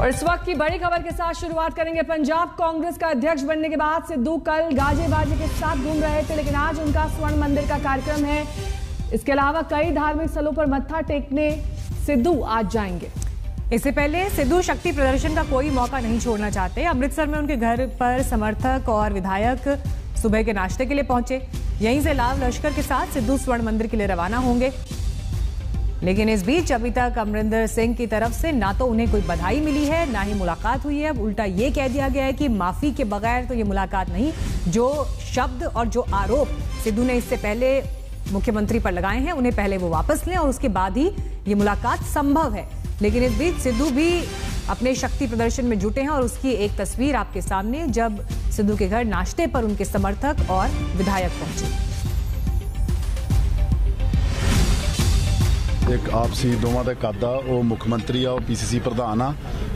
और इस वक्त की बड़ी खबर के साथ शुरुआत करेंगे। पंजाब कांग्रेस का अध्यक्ष बनने के बाद सिद्धू कल गाजे बाजे के साथ घूम रहे थे, लेकिन आज उनका स्वर्ण मंदिर का कार्यक्रम है। इसके अलावा कई धार्मिक स्थलों पर मत्था टेकने सिद्धू आज जाएंगे। इससे पहले सिद्धू शक्ति प्रदर्शन का कोई मौका नहीं छोड़ना चाहते। अमृतसर में उनके घर पर समर्थक और विधायक सुबह के नाश्ते के लिए पहुंचे। यहीं से लाव लश्कर के साथ सिद्धू स्वर्ण मंदिर के लिए रवाना होंगे। लेकिन इस बीच अभी तक अमरिंदर सिंह की तरफ से ना तो उन्हें कोई बधाई मिली है, ना ही मुलाकात हुई है। अब उल्टा ये कह दिया गया है कि माफी के बगैर तो ये मुलाकात नहीं। जो शब्द और जो आरोप सिद्धू ने इससे पहले मुख्यमंत्री पर लगाए हैं, उन्हें पहले वो वापस लें और उसके बाद ही ये मुलाकात संभव है। लेकिन इस बीच सिद्धू भी अपने शक्ति प्रदर्शन में जुटे हैं और उसकी एक तस्वीर आपके सामने, जब सिद्धू के घर नाश्ते पर उनके समर्थक और विधायक पहुंचे। एक आपसी दोवां दा कद आ, वो मुख मंत्री आ, पीसीसी प्रधान आ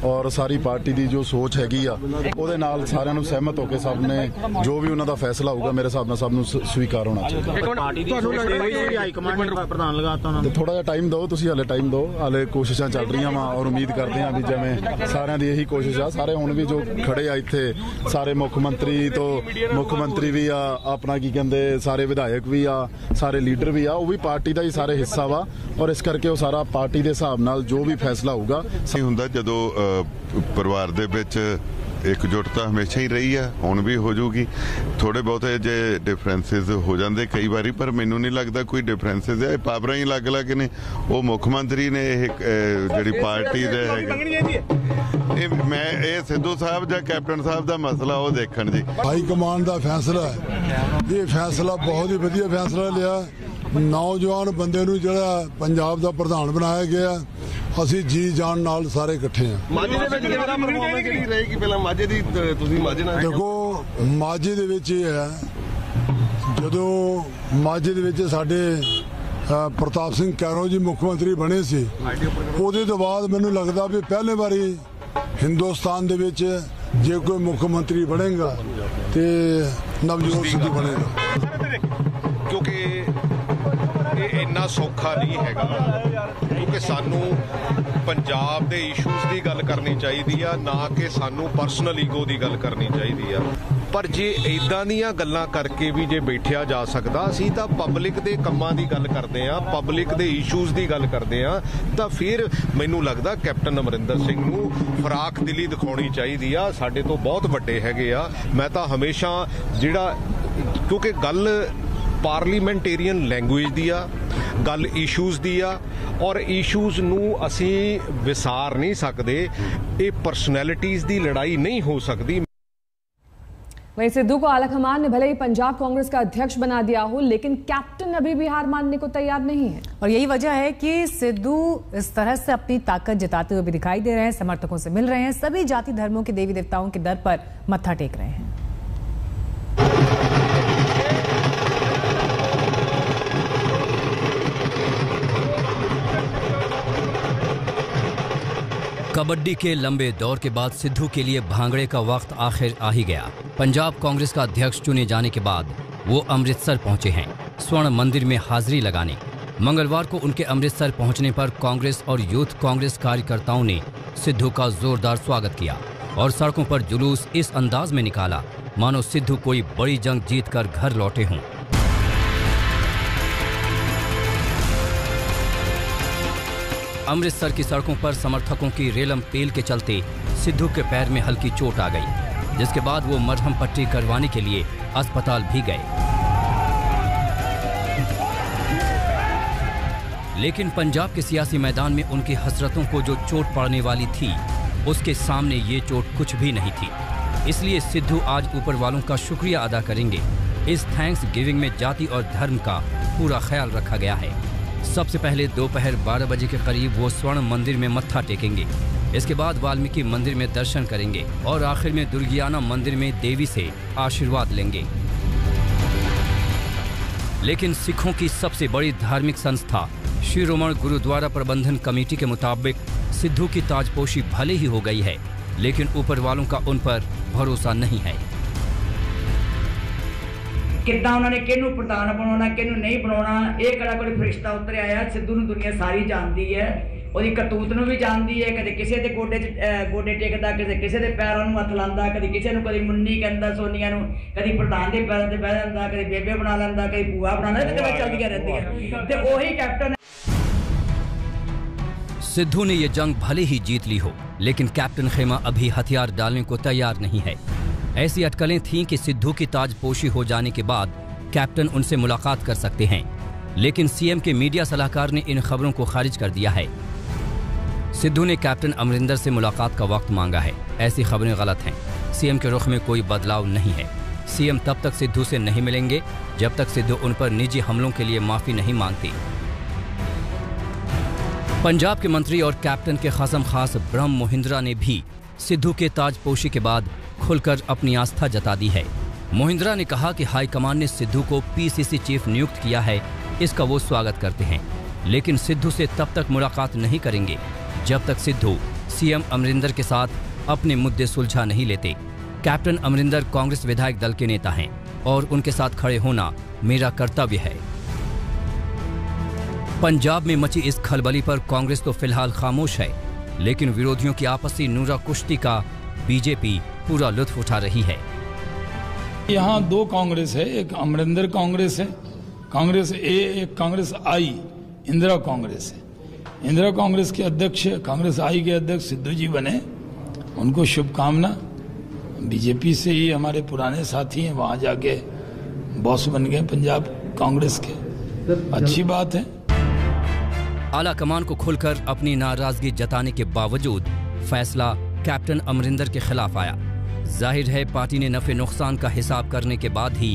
और सारी पार्टी की जो सोच हैगी आ ਉਹਦੇ ਨਾਲ ਸਾਰਿਆਂ ਨੂੰ ਸਹਿਮਤ ਹੋ ਕੇ ਸਭ ਨੇ जो भी ਉਹਨਾਂ ਦਾ ਫੈਸਲਾ ਹੋਊਗਾ ਮੇਰੇ ਹਿਸਾਬ ਨਾਲ ਸਭ ਨੂੰ ਸਵੀਕਾਰ ਹੋਣਾ ਚਾਹੀਦਾ। ਤੁਹਾਨੂੰ ਲੱਗਦਾ ਹੈ ਕਿ ਹਾਈ ਕਮਾਂਡ ਨੇ ਪ੍ਰਧਾਨ ਲਗਾਤਾ ਉਹਨਾਂ ਨੂੰ? ਥੋੜਾ ਜਿਹਾ ਟਾਈਮ ਦਿਓ ਤੁਸੀਂ, ਹਾਲੇ ਟਾਈਮ ਦਿਓ, ਹਾਲੇ ਕੋਸ਼ਿਸ਼ਾਂ ਚੱਲ ਰਹੀਆਂ ਵਾ ਔਰ ਉਮੀਦ ਕਰਦੇ ਹਾਂ ਵੀ ਜਿਵੇਂ ਸਾਰਿਆਂ ਦੀ ਇਹੀ ਕੋਸ਼ਿਸ਼ ਆ। ਸਾਰੇ ਹੁਣ ਵੀ ਜੋ ਖੜੇ ਆ ਇੱਥੇ ਸਾਰੇ ਮੁੱਖ ਮੰਤਰੀ ਤੋਂ ਮੁੱਖ ਮੰਤਰੀ ਵੀ ਆ, ਆਪਣਾ ਕੀ ਕਹਿੰਦੇ ਸਾਰੇ ਵਿਧਾਇਕ ਵੀ ਆ, ਸਾਰੇ ਲੀਡਰ ਵੀ ਆ, ਉਹ ਵੀ ਪਾਰਟੀ ਦਾ ਹੀ ਸਾਰੇ ਹਿੱਸਾ ਵਾ ਔਰ ਇਸ ਕਰਕੇ ਉਹ ਸਾਰਾ ਪਾਰਟੀ ਦੇ ਹਿਸਾਬ ਨਾਲ ਜੋ ਵੀ ਫੈਸਲਾ ਹੋਊਗਾ ਸਹੀ ਹੁੰਦਾ। ਜਦੋਂ ਪਰਿਵਾਰ ਦੇ ਵਿੱਚ एकजुटता हमेशा ही रही है, हुण भी हो जूगी। थोड़े बहुत जे डिफरेंसिस हो जाते कई बारी, पर मैनू नहीं लगता कोई डिफरेंसिस है। पावर ही अलग अलग ने, वो मुख्य मंत्री ने जी पार्टी मैं ये सिद्धू साहब या कैप्टन साहब का मसला वो देखण जी। हाई कमान का फैसला है, ये फैसला बहुत ही वधिया फैसला लिया। नौजवान बंदे नूं जिहड़ा पंजाब का प्रधान बनाया गया, ਅਸੀਂ जी जान नाल सारे इकट्ठे हैं। ਮਾਝੇ ਦੇ ਵਿੱਚ ਕਿਹੜਾ ਪਰਫਾਰਮੈਂਸ ਜਿਹੜੀ ਰਹੇਗੀ ਪਹਿਲਾਂ ਮਾਝੇ ਦੀ ਤੁਸੀਂ ਮਾਝੇ ਨਾਲ ਦੇਖੋ ਮਾਝੇ ਦੇ ਵਿੱਚ ਇਹ ਹੈ, ਜਦੋਂ ਮਾਝੇ ਦੇ ਵਿੱਚ ਸਾਡੇ ਪ੍ਰਤਾਪ ਸਿੰਘ ਕੈਰੋਂ ਜੀ ਮੁੱਖ ਮੰਤਰੀ ਬਣੇ ਸੀ, ਉਹਦੇ ਤੋਂ ਬਾਅਦ ਮੈਨੂੰ ਲੱਗਦਾ ਵੀ ਪਹਿਲੇ ਵਾਰੀ ਹਿੰਦੁਸਤਾਨ ਦੇ ਵਿੱਚ ਜੇ ਕੋਈ ਮੁੱਖ ਮੰਤਰੀ ਬਣੇਗਾ ਤੇ ਨਵਜੋਤ ਸਿੱਧੂ ਬਣੇਗਾ। ਕਿਉਂਕਿ ਇਹ ਇੰਨਾ ਸੌਖਾ ਨਹੀਂ ਹੈਗਾ, ਕਿਉਂਕਿ ਸਾਨੂੰ ਪੰਜਾਬ ਦੇ ਇਸ਼ੂਜ਼ ਦੀ ਗੱਲ ਕਰਨੀ ਚਾਹੀਦੀ ਆ, ਨਾ ਕਿ ਸਾਨੂੰ ਪਰਸਨਲ ਈਗੋ ਦੀ ਗੱਲ ਕਰਨੀ ਚਾਹੀਦੀ ਆ। ਪਰ ਜੇ ਇਦਾਂ ਦੀਆਂ ਗੱਲਾਂ ਕਰਕੇ ਵੀ ਜੇ ਬੈਠਿਆ ਜਾ ਸਕਦਾ, ਅਸੀਂ ਤਾਂ ਪਬਲਿਕ ਦੇ ਕੰਮਾਂ ਦੀ ਗੱਲ ਕਰਦੇ ਆ, ਪਬਲਿਕ ਦੇ ਇਸ਼ੂਜ਼ ਦੀ ਗੱਲ ਕਰਦੇ ਆ, ਤਾਂ ਫਿਰ ਮੈਨੂੰ ਲੱਗਦਾ ਕੈਪਟਨ ਅਮਰਿੰਦਰ ਸਿੰਘ ਨੂੰ ਫਰਾਖ ਦਿਲੀ ਦਿਖਾਉਣੀ ਚਾਹੀਦੀ ਆ। ਸਾਡੇ ਤੋਂ ਬਹੁਤ ਵੱਡੇ ਹੈਗੇ ਆ। ਮੈਂ ਤਾਂ ਹਮੇਸ਼ਾ ਜਿਹੜਾ, ਕਿਉਂਕਿ ਗੱਲ पार्लीमेंटेरियन लैंगुएज दी आ, गल इशूज़ दी आ और इशूज़ नूं असीं विसार नहीं सकते। ये परसनैलिटीज़ दी लड़ाई नहीं हो सकती। वहीं सिद्धू को आला कमान ने भले ही पंजाब कांग्रेस का अध्यक्ष बना दिया हो, लेकिन कैप्टन अभी भी हार मानने को तैयार नहीं है। और यही वजह है कि सिद्धू इस तरह से अपनी ताकत जताते हुए भी दिखाई दे रहे हैं, समर्थकों से मिल रहे हैं, सभी जाति धर्मों के देवी देवताओं के दर पर मत्था टेक रहे हैं। कबड्डी के लंबे दौर के बाद सिद्धू के लिए भांगड़े का वक्त आखिर आ ही गया। पंजाब कांग्रेस का अध्यक्ष चुने जाने के बाद वो अमृतसर पहुंचे हैं स्वर्ण मंदिर में हाजिरी लगाने। मंगलवार को उनके अमृतसर पहुंचने पर कांग्रेस और यूथ कांग्रेस कार्यकर्ताओं ने सिद्धू का जोरदार स्वागत किया और सड़कों पर जुलूस इस अंदाज में निकाला मानो सिद्धू कोई बड़ी जंग जीतकर घर लौटे हों। अमृतसर की सड़कों पर समर्थकों की रेलम पेल के चलते सिद्धू के पैर में हल्की चोट आ गई, जिसके बाद वो मरहम पट्टी करवाने के लिए अस्पताल भी गए। लेकिन पंजाब के सियासी मैदान में उनकी हसरतों को जो चोट पड़ने वाली थी, उसके सामने ये चोट कुछ भी नहीं थी। इसलिए सिद्धू आज ऊपर वालों का शुक्रिया अदा करेंगे। इस थैंक्स गिविंग में जाति और धर्म का पूरा ख्याल रखा गया है। सबसे पहले दोपहर 12 बजे के करीब वो स्वर्ण मंदिर में मत्था टेकेंगे। इसके बाद वाल्मीकि मंदिर में दर्शन करेंगे और आखिर में दुर्गियाना मंदिर में देवी से आशीर्वाद लेंगे। लेकिन सिखों की सबसे बड़ी धार्मिक संस्था शिरोमणि गुरुद्वारा प्रबंधन कमेटी के मुताबिक सिद्धू की ताजपोशी भले ही हो गई है, लेकिन ऊपर वालों का उन पर भरोसा नहीं है। कितना उन्होंने किनू प्रधान बनाना किनू नहीं बनाना, ये कड़ा कोई फरिश्ता उतरे आया। सिद्धू नूं दुनिया सारी जानती है ਉਹਦੀ ਕਰਤੂਤ ਨੂੰ ਵੀ ਜਾਣਦੀ ਹੈ। ਕਦੇ ਕਿਸੇ ਦੇ ਗੋਡੇ ਟੇਕਦਾ, ਕਿਸੇ ਦੇ ਪੈਰਾਂ ਨੂੰ ਹੱਥ ਲਾਉਂਦਾ, ਕਦੀ ਕਿਸੇ ਨੂੰ ਕਦੀ ਮੁੰਨੀ ਕਹਿੰਦਾ ਸੋਨੀਆ ਨੂੰ, ਕਦੀ ਪ੍ਰਧਾਨ ਦੇ ਪੈਰਾਂ ਤੇ ਬਹਿ ਜਾਂਦਾ, ਕਦੀ ਬੇਬੇ ਬਣਾ ਲੈਂਦਾ, ਕਦੀ ਭੂਆ ਬਣਾ ਲੈਂਦਾ, ਤੇ ਚੱਲਦੀਆਂ ਰਹਿੰਦੀਆਂ। ਤੇ ਉਹੀ ਕੈਪਟਨ। सिद्धू ने ये जंग भले ही जीत ली हो, लेकिन कैप्टन खेमा अभी हथियार डालने को तैयार नहीं है। ऐसी अटकलें थीं कि सिद्धू की ताजपोशी हो जाने के बाद कैप्टन उनसे मुलाकात कर सकते हैं, लेकिन सीएम के मीडिया सलाहकार ने इन खबरों को खारिज कर दिया है। सिद्धू ने कैप्टन अमरिंदर से मुलाकात का वक्त मांगा है। ऐसी खबरें गलत हैं। सीएम के रुख में कोई बदलाव नहीं है। सीएम तब तक सिद्धू से नहीं मिलेंगे जब तक सिद्धू उन पर निजी हमलों के लिए माफी नहीं मांगती। पंजाब के मंत्री और कैप्टन के खासम खास ब्रह्म मोहिंद्रा ने भी सिद्धू के ताजपोशी के बाद खुलकर अपनी आस्था जता दी है। मोहिंद्रा ने कहा कि हाईकमान ने सिद्धू को पीसीसी चीफ नियुक्त किया है, इसका वो स्वागत करते हैं, लेकिन सिद्धू से तब तक मुलाकात नहीं करेंगे जब तक सिद्धू सीएम अमरिंदर के साथ अपने मुद्दे सुलझा नहीं लेते। कैप्टन अमरिंदर कांग्रेस विधायक दल के नेता हैं और उनके साथ खड़े होना मेरा कर्तव्य है। पंजाब में मची इस खलबली पर कांग्रेस तो फिलहाल खामोश है, लेकिन विरोधियों की आपसी नूरा कुश्ती का बीजेपी पूरा लुत्फ उठा रही है। यहाँ दो कांग्रेस है, एक अमरिंदर कांग्रेस है, कांग्रेस ए, एक कांग्रेस आई, इंदिरा कांग्रेस है। इंदिरा कांग्रेस के अध्यक्ष, कांग्रेस आई के अध्यक्ष सिद्धू जी बने, उनको शुभकामना। बीजेपी से ही हमारे पुराने साथी हैं, वहां जाके बॉस बन गए पंजाब कांग्रेस के, अच्छी बात है। आला कमान को खुलकर अपनी नाराजगी जताने के बावजूद फैसला कैप्टन अमरिंदर के खिलाफ आया। जाहिर है पार्टी ने नफे नुकसान का हिसाब करने के बाद ही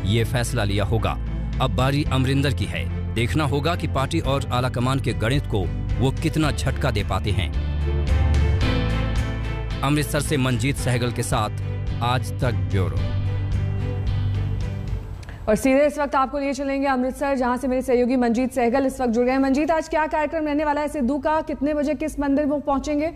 ये फैसला लिया होगा। अब बारी अमरिंदर की है। देखना होगा कि पार्टी और आला कमान के गणित को वो कितना झटका दे पाते हैं। अमृतसर से मंजीत सहगल के साथ आज तक ब्यूरो। और सीधे इस वक्त आपको लिए चलेंगे अमृतसर, जहां से मेरे सहयोगी मंजीत सहगल इस वक्त जुड़ गए हैं। मंजीत, आज क्या कार्यक्रम रहने वाला है सिद्धू का? कितने बजे किस मंदिर में पहुंचेंगे?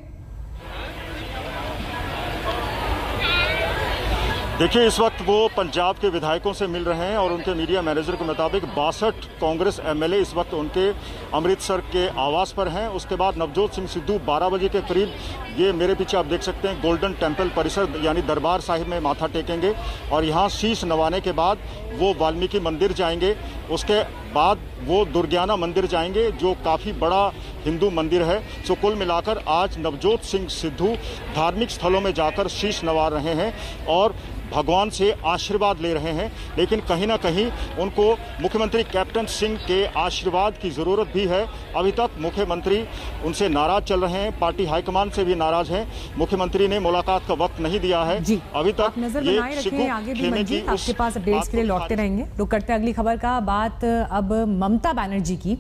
देखिए, इस वक्त वो पंजाब के विधायकों से मिल रहे हैं और उनके मीडिया मैनेजर के मुताबिक 62 कांग्रेस एमएलए इस वक्त उनके अमृतसर के आवास पर हैं। उसके बाद नवजोत सिंह सिद्धू 12 बजे के करीब, ये मेरे पीछे आप देख सकते हैं, गोल्डन टेम्पल परिसर यानी दरबार साहिब में माथा टेकेंगे और यहाँ शीश नवाने के बाद वो वाल्मीकि मंदिर जाएंगे। उसके बाद वो दुर्गियाना मंदिर जाएंगे, जो काफ़ी बड़ा हिंदू मंदिर है। सो कुल मिलाकर आज नवजोत सिंह सिद्धू धार्मिक स्थलों में जाकर शीश नवा रहे हैं और भगवान से आशीर्वाद ले रहे हैं, लेकिन कहीं ना कहीं उनको मुख्यमंत्री कैप्टन सिंह के आशीर्वाद की ज़रूरत भी है। अभी तक मुख्यमंत्री उनसे नाराज चल रहे हैं, पार्टी हाईकमान से भी नाराज हैं। मुख्यमंत्री ने मुलाकात का वक्त नहीं दिया है अभी तक। नजर बनाए रखें, आगे भी मंजीत आपके पास अपडेट्स के लिए लौटते रहेंगे। रुक करते अगली खबर का। बात अब ममता बनर्जी की।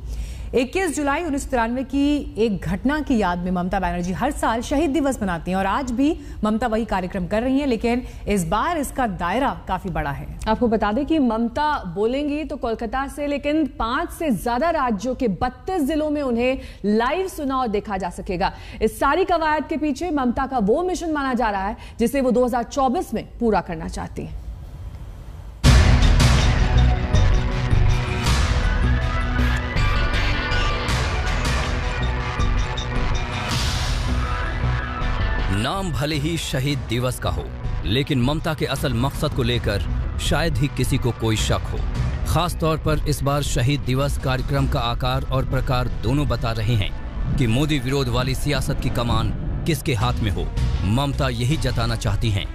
21 जुलाई 1993 की एक घटना की याद में ममता बनर्जी हर साल शहीद दिवस मनाती हैं और आज भी ममता वही कार्यक्रम कर रही हैं, लेकिन इस बार इसका दायरा काफी बड़ा है। आपको बता दें कि ममता बोलेंगी तो कोलकाता से, लेकिन 5 से ज्यादा राज्यों के 32 जिलों में उन्हें लाइव सुना और देखा जा सकेगा। इस सारी कवायद के पीछे ममता का वो मिशन माना जा रहा है जिसे वो 2024 में पूरा करना चाहती है। नाम भले ही शहीद दिवस का हो, लेकिन ममता के असल मकसद को लेकर शायद ही किसी को कोई शक हो। खास तौर पर इस बार शहीद दिवस कार्यक्रम का आकार और प्रकार दोनों बता रहे हैं कि मोदी विरोध वाली सियासत की कमान किसके हाथ में हो। ममता यही जताना चाहती हैं।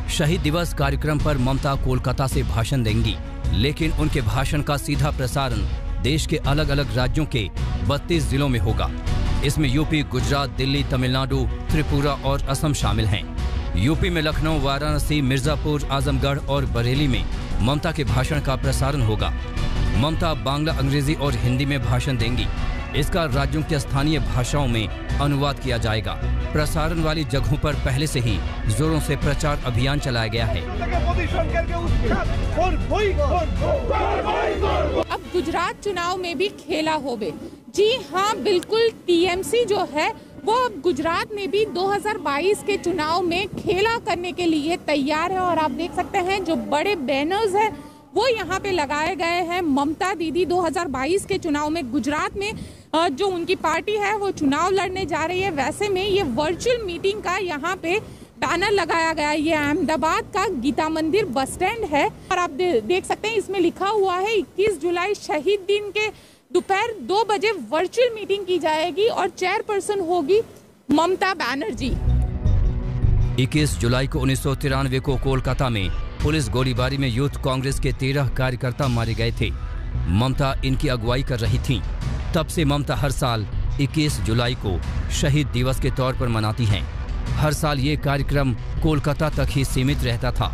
शहीद दिवस कार्यक्रम पर ममता कोलकाता से भाषण देंगी, लेकिन उनके भाषण का सीधा प्रसारण देश के अलग अलग राज्यों के 32 जिलों में होगा। इसमें यूपी, गुजरात, दिल्ली, तमिलनाडु, त्रिपुरा और असम शामिल हैं। यूपी में लखनऊ, वाराणसी, मिर्जापुर, आजमगढ़ और बरेली में ममता के भाषण का प्रसारण होगा। ममता बांग्ला, अंग्रेजी और हिंदी में भाषण देंगी। इसका राज्यों की स्थानीय भाषाओं में अनुवाद किया जाएगा। प्रसारण वाली जगहों पर पहले से ही जोरों से प्रचार अभियान चलाया गया है। अब गुजरात चुनाव में भी खेला होवे। जी हाँ, बिल्कुल। टीएमसी जो है वो अब गुजरात में भी 2022 के चुनाव में खेला करने के लिए तैयार है और आप देख सकते हैं जो बड़े बैनर्स हैं वो यहाँ पे लगाए गए हैं। ममता दीदी 2022 के चुनाव में गुजरात में जो उनकी पार्टी है वो चुनाव लड़ने जा रही है। वैसे में ये वर्चुअल मीटिंग का यहाँ पे बैनर लगाया गया है। ये अहमदाबाद का गीता मंदिर बस स्टैंड है और आप देख सकते हैं इसमें लिखा हुआ है 21 जुलाई शहीद दिन के दोपहर 2 बजे वर्चुअल मीटिंग की जाएगी और चेयरपर्सन होगी ममता बनर्जी। 21 जुलाई को 1993 को कोलकाता में पुलिस गोलीबारी में यूथ कांग्रेस के 13 कार्यकर्ता मारे गए थे। ममता इनकी अगुवाई कर रही थीं। तब से ममता हर साल 21 जुलाई को शहीद दिवस के तौर पर मनाती हैं। हर साल ये कार्यक्रम कोलकाता तक ही सीमित रहता था,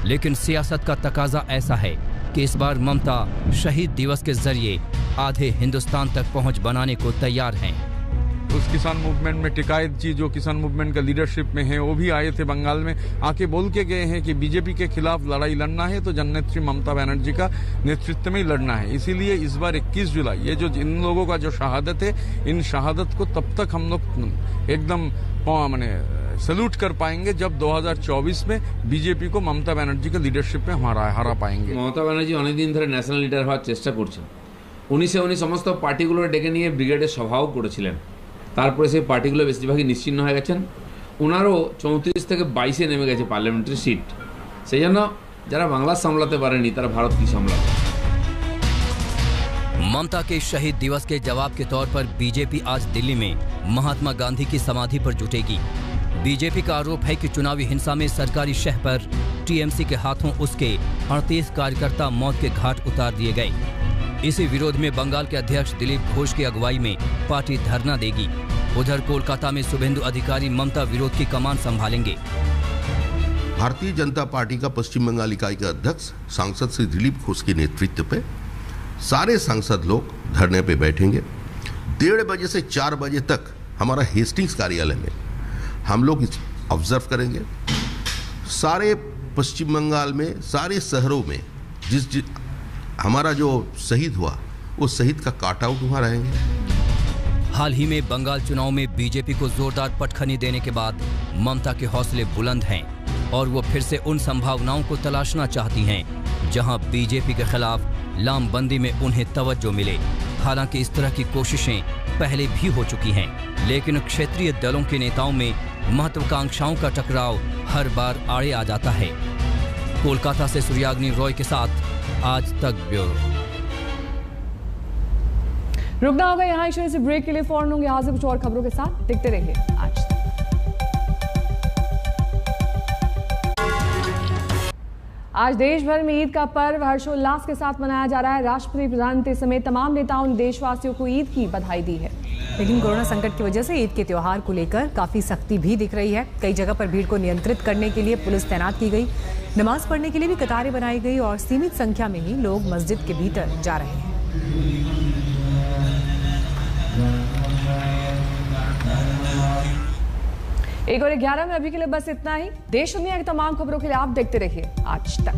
लेकिन सियासत का तकाजा ऐसा है कि इस बार ममता शहीद दिवस के जरिए आधे हिंदुस्तान तक पहुंच बनाने को तैयार हैं। उस किसान मूवमेंट में टिकायत जी जो किसान मूवमेंट का लीडरशिप में है वो भी आए थे बंगाल में, आके बोल के गए हैं कि बीजेपी के खिलाफ लड़ाई लड़ना है तो जननेत्री ममता बनर्जी का नेतृत्व में ही लड़ना है। इसीलिए इस बार 21 जुलाई ये जो इन लोगों का जो शहादत है, इन शहादत को तब तक हम लोग एकदम सैल्यूट कर पाएंगे जब 2024 में बीजेपी को ममता बनर्जी के लीडरशिप में हरा पाएंगे। ममता बनर्जी অনেক দিন ধরে ন্যাশনাল লিডার হওয়ার চেষ্টা করছেন। 19 সমস্ত পার্টিগুলো ডেকে নিয়ে ব্রিগেডের সভাও করেছিলেন। তারপরে সেই পার্টিগুলো বেশিরভাগই নিশ্চিহ্ন হয়ে গেছেন। ওনারও 34 থেকে 22-এ নেমে গেছে পার্লামেন্টারি সিট। সেই জন্য যারা বাংলা সামলাতে পারেনি তারা ভারত কি সামলাবে। ममता के शहीद दिवस के जवाब के तौर पर बीजेपी आज दिल्ली में महात्मा गांधी की समाधि पर जुटेगी। बीजेपी का आरोप है कि चुनावी हिंसा में सरकारी शह पर टीएमसी के हाथों उसके 38 कार्यकर्ता मौत के घाट उतार दिए गए। इसी विरोध में बंगाल के अध्यक्ष दिलीप घोष की अगुवाई में पार्टी धरना देगी। उधर कोलकाता में शुभेंदु अधिकारी ममता विरोध की कमान संभालेंगे। भारतीय जनता पार्टी का पश्चिम बंगाल इकाई के अध्यक्ष सांसद श्री दिलीप घोष के नेतृत्व पे सारे सांसद लोग धरने पे बैठेंगे। 1:30 बजे से 4 बजे तक हमारा हेस्टिंग्स कार्यालय में हम लोग ऑब्जर्व करेंगे। सारे पश्चिम बंगाल में सारे शहरों में जिस हमारा जो शहीद हुआ वो शहीद का काट आउट वहाँ रहेंगे। हाल ही में बंगाल चुनाव में बीजेपी को जोरदार पटखनी देने के बाद ममता के हौसले बुलंद हैं और वो फिर से उन संभावनाओं को तलाशना चाहती हैं जहां बीजेपी के खिलाफ लामबंदी में उन्हें तवज्जो मिले। हालांकि इस तरह की कोशिशें पहले भी हो चुकी हैं, लेकिन क्षेत्रीय दलों के नेताओं में महत्वाकांक्षाओं का टकराव हर बार आड़े आ जाता है। कोलकाता से सूर्याग्नि रॉय के साथ आज तक ब्यूरो। रुकना होगा यहाँ ईश्वरी से ब्रेक के लिए। फौरन होंगे हाजिर कुछ और खबरों के साथ। देखते रहिए आज तक। आज देश भर में ईद का पर्व हर्षोल्लास के साथ मनाया जा रहा है। राष्ट्रपति प्रधानमंत्री समेत तमाम नेताओं ने देशवासियों को ईद की बधाई दी है। लेकिन कोरोना संकट की वजह से ईद के त्योहार को लेकर काफी सख्ती भी दिख रही है। कई जगह पर भीड़ को नियंत्रित करने के लिए पुलिस तैनात की गई। नमाज पढ़ने के लिए भी कतारें बनाई गई और सीमित संख्या में ही लोग मस्जिद के भीतर जा रहे हैं। एक और 11 में अभी के लिए बस इतना ही। देश दुनिया की तमाम खबरों के लिए आप देखते रहिए आज तक।